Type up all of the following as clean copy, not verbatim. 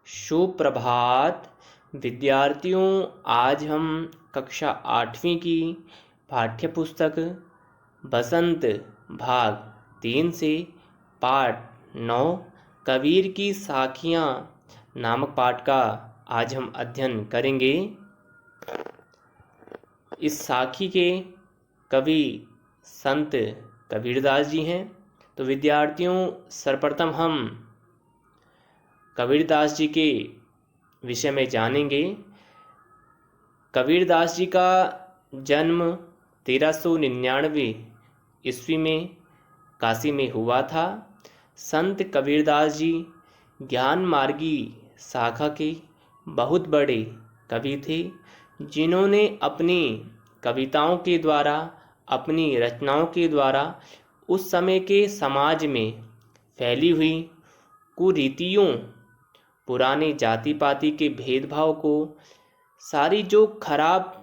सुप्रभात विद्यार्थियों। आज हम कक्षा 8वीं की पाठ्यपुस्तक बसंत भाग 3 से पाठ 9 कबीर की साखियाँ नामक पाठ का आज हम अध्ययन करेंगे। इस साखी के कवि संत कबीरदास जी हैं। तो विद्यार्थियों, सर्वप्रथम हम कबीरदास जी के विषय में जानेंगे। कबीरदास जी का जन्म 1399 ईस्वी में काशी में हुआ था। संत कबीरदास जी ज्ञान मार्गी शाखा के बहुत बड़े कवि थे, जिन्होंने अपनी कविताओं के द्वारा, अपनी रचनाओं के द्वारा उस समय के समाज में फैली हुई कुरीतियों, पुराने जाति पाति के भेदभाव को, सारी जो खराब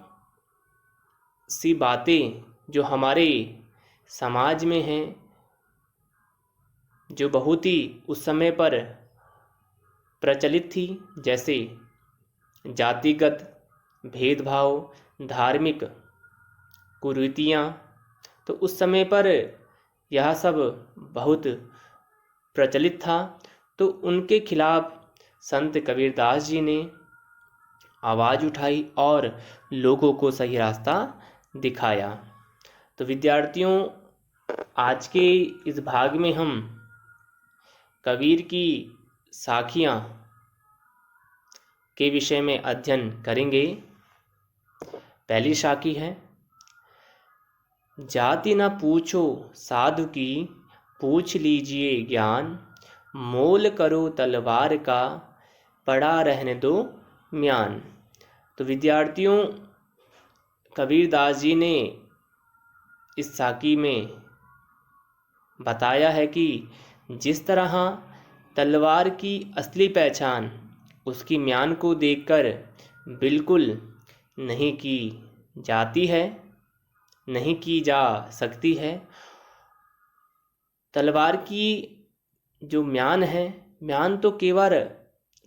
सी बातें जो हमारे समाज में हैं, जो बहुत ही उस समय पर प्रचलित थी, जैसे जातिगत भेदभाव, धार्मिक कुरीतियाँ, तो उस समय पर यह सब बहुत प्रचलित था। तो उनके खिलाफ संत कबीरदास जी ने आवाज़ उठाई और लोगों को सही रास्ता दिखाया। तो विद्यार्थियों, आज के इस भाग में हम कबीर की साखियाँ के विषय में अध्ययन करेंगे। पहली साखी है, जाति न पूछो साधु की, पूछ लीजिए ज्ञान, मोल करो तलवार का, पड़ा रहने दो म्यान। तो विद्यार्थियों, कबीरदास जी ने इस साखी में बताया है कि जिस तरह तलवार की असली पहचान उसकी म्यान को देखकर बिल्कुल नहीं की जाती है, नहीं की जा सकती है। तलवार की जो म्यान है, म्यान तो केवल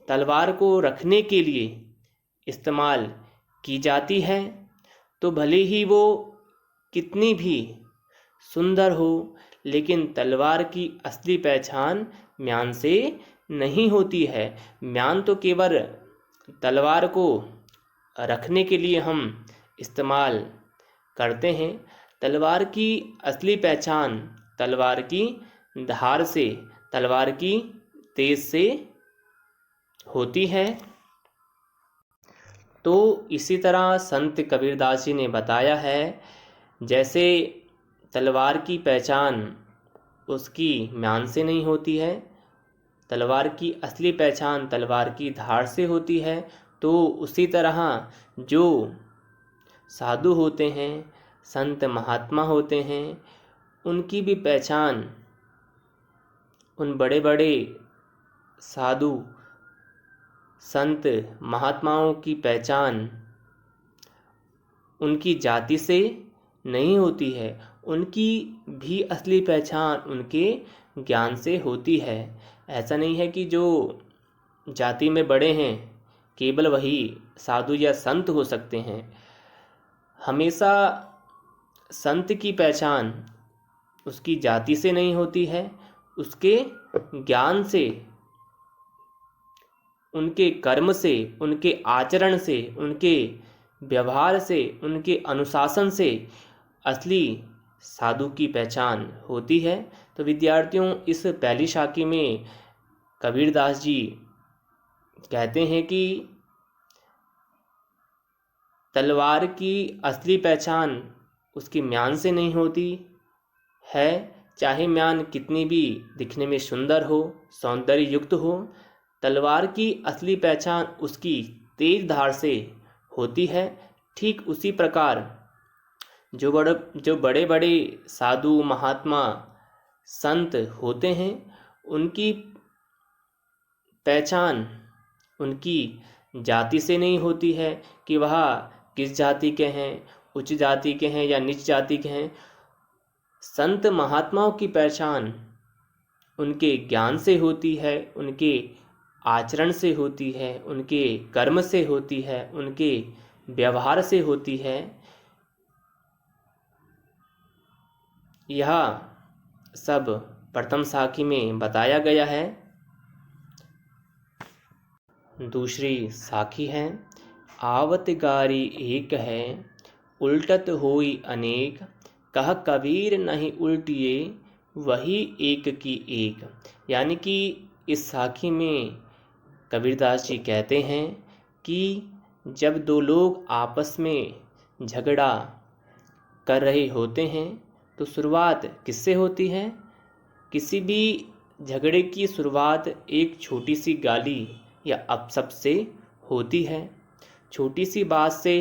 तलवार को रखने के लिए इस्तेमाल की जाती है। तो भले ही वो कितनी भी सुंदर हो, लेकिन तलवार की असली पहचान म्यान से नहीं होती है। म्यान तो केवल तलवार को रखने के लिए हम इस्तेमाल करते हैं। तलवार की असली पहचान तलवार की धार से, तलवार की तेज से होती है। तो इसी तरह संत कबीरदास जी ने बताया है, जैसे तलवार की पहचान उसकी म्यान से नहीं होती है, तलवार की असली पहचान तलवार की धार से होती है, तो उसी तरह जो साधु होते हैं, संत महात्मा होते हैं, उनकी भी पहचान, उन बड़े बड़े साधु संत महात्माओं की पहचान उनकी जाति से नहीं होती है, उनकी भी असली पहचान उनके ज्ञान से होती है। ऐसा नहीं है कि जो जाति में बड़े हैं केवल वही साधु या संत हो सकते हैं। हमेशा संत की पहचान उसकी जाति से नहीं होती है, उसके ज्ञान से, उनके कर्म से, उनके आचरण से, उनके व्यवहार से, उनके अनुशासन से असली साधु की पहचान होती है। तो विद्यार्थियों, इस पहली साखी में कबीरदास जी कहते हैं कि तलवार की असली पहचान उसकी म्यान से नहीं होती है, चाहे म्यान कितनी भी दिखने में सुंदर हो, सौंदर्य युक्त हो, तलवार की असली पहचान उसकी तेज धार से होती है। ठीक उसी प्रकार जो बड़े बड़े साधु महात्मा संत होते हैं, उनकी पहचान उनकी जाति से नहीं होती है कि वह किस जाति के हैं, उच्च जाति के हैं या नीच जाति के हैं। संत महात्माओं की पहचान उनके ज्ञान से होती है, उनके आचरण से होती है, उनके कर्म से होती है, उनके व्यवहार से होती है। यह सब प्रथम साखी में बताया गया है। दूसरी साखी है, आवत गारी एक है, उल्टत होई अनेक, कह कबीर नहीं उल्टिए, वही एक की एक। यानी कि इस साखी में कबीरदास जी कहते हैं कि जब दो लोग आपस में झगड़ा कर रहे होते हैं तो शुरुआत किससे होती है? किसी भी झगड़े की शुरुआत एक छोटी सी गाली या अपशब्द से होती है, छोटी सी बात से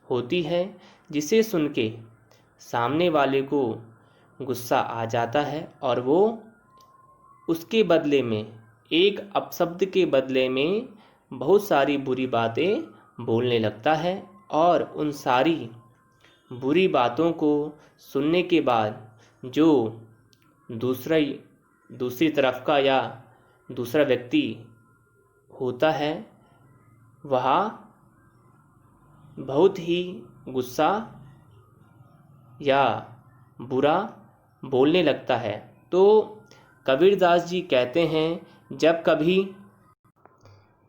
होती है, जिसे सुन के सामने वाले को गुस्सा आ जाता है और वो उसके बदले में, एक अपशब्द के बदले में बहुत सारी बुरी बातें बोलने लगता है। और उन सारी बुरी बातों को सुनने के बाद जो दूसरी तरफ का या दूसरा व्यक्ति होता है, वह बहुत ही गुस्सा या बुरा बोलने लगता है। तो कबीरदास जी कहते हैं जब कभी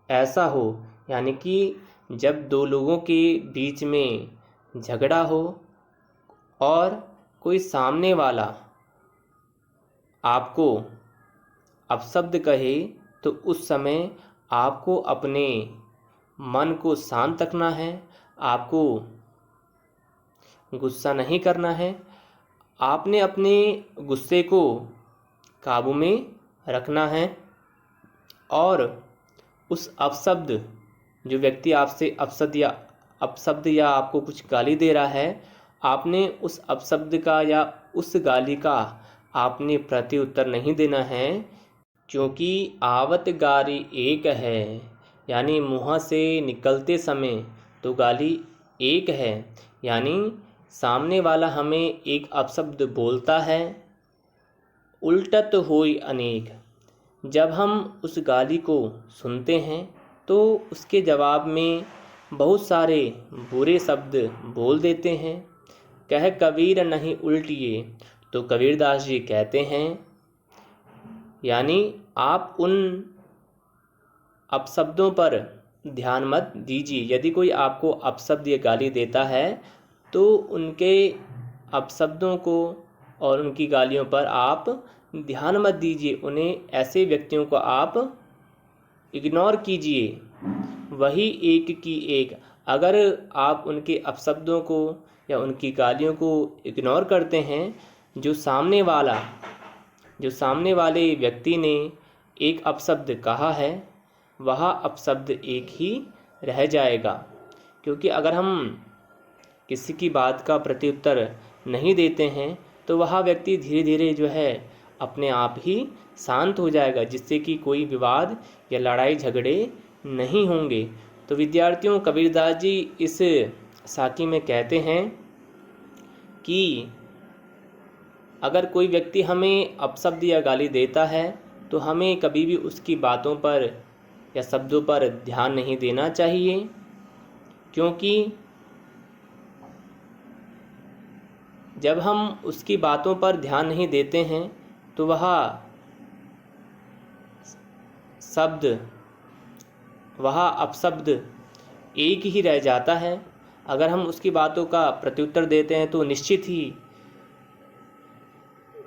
ऐसा हो, यानी कि जब दो लोगों के बीच में झगड़ा हो और कोई सामने वाला आपको अपशब्द कहे, तो उस समय आपको अपने मन को शांत रखना है, आपको गुस्सा नहीं करना है। आपने अपने गुस्से को काबू में रखना है और उस अपशब्द, जो व्यक्ति आपसे अपशब्द या आपको कुछ गाली दे रहा है, आपने उस अपशब्द का या उस गाली का आपने प्रत्युत्तर नहीं देना है, क्योंकि आवत गारी एक है, यानी मुँह से निकलते समय तो गाली एक है, यानी सामने वाला हमें एक अपशब्द बोलता है, उल्टत होई अनेक। जब हम उस गाली को सुनते हैं तो उसके जवाब में बहुत सारे बुरे शब्द बोल देते हैं। कह कबीर नहीं उल्टिए, तो कबीरदास जी कहते हैं, यानी आप उन अपशब्दों पर ध्यान मत दीजिए। यदि कोई आपको अपशब्द या गाली देता है तो उनके अपशब्दों को और उनकी गालियों पर आप ध्यान मत दीजिए, उन्हें ऐसे व्यक्तियों को आप इग्नोर कीजिए। वही एक की एक। अगर आप उनके अपशब्दों को या उनकी गालियों को इग्नोर करते हैं, जो सामने वाले व्यक्ति ने एक अपशब्द कहा है, वह अपशब्द एक ही रह जाएगा। क्योंकि अगर हम किसी की बात का प्रत्युत्तर नहीं देते हैं तो वह व्यक्ति धीरे धीरे जो है अपने आप ही शांत हो जाएगा, जिससे कि कोई विवाद या लड़ाई झगड़े नहीं होंगे। तो विद्यार्थियों, कबीरदास जी इस साखी में कहते हैं कि अगर कोई व्यक्ति हमें अपशब्द या गाली देता है तो हमें कभी भी उसकी बातों पर या शब्दों पर ध्यान नहीं देना चाहिए, क्योंकि जब हम उसकी बातों पर ध्यान नहीं देते हैं तो वह अपशब्द एक ही रह जाता है। अगर हम उसकी बातों का प्रत्युत्तर देते हैं तो निश्चित ही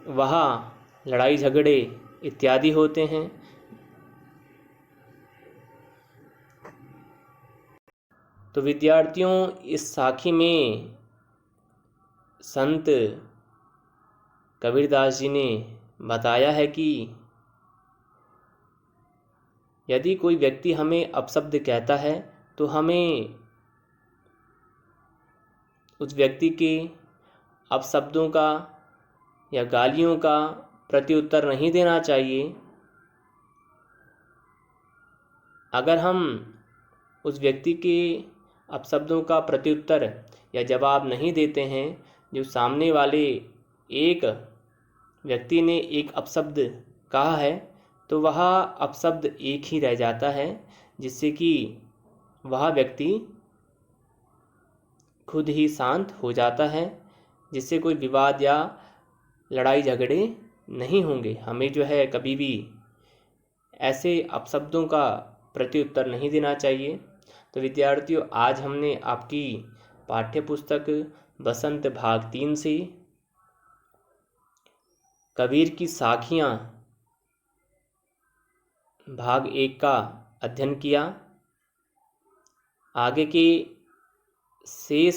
वह लड़ाई झगड़े इत्यादि होते हैं। तो विद्यार्थियों, इस साखी में संत कबीरदास जी ने बताया है कि यदि कोई व्यक्ति हमें अपशब्द कहता है तो हमें उस व्यक्ति के अपशब्दों का या गालियों का प्रत्युत्तर नहीं देना चाहिए। अगर हम उस व्यक्ति के अपशब्दों का प्रत्युत्तर या जवाब नहीं देते हैं, जो सामने वाले एक व्यक्ति ने एक अपशब्द कहा है, तो वह अपशब्द एक ही रह जाता है, जिससे कि वह व्यक्ति खुद ही शांत हो जाता है, जिससे कोई विवाद या लड़ाई झगड़े नहीं होंगे। हमें जो है कभी भी ऐसे अपशब्दों का प्रत्युत्तर नहीं देना चाहिए। तो विद्यार्थियों, आज हमने आपकी पाठ्य पुस्तक बसंत भाग 3 से कबीर की साखियाँ भाग 1 का अध्ययन किया। आगे के शेष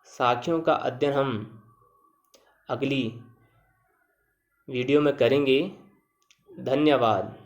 साखियों का अध्ययन हम अगली वीडियो में करेंगे। धन्यवाद।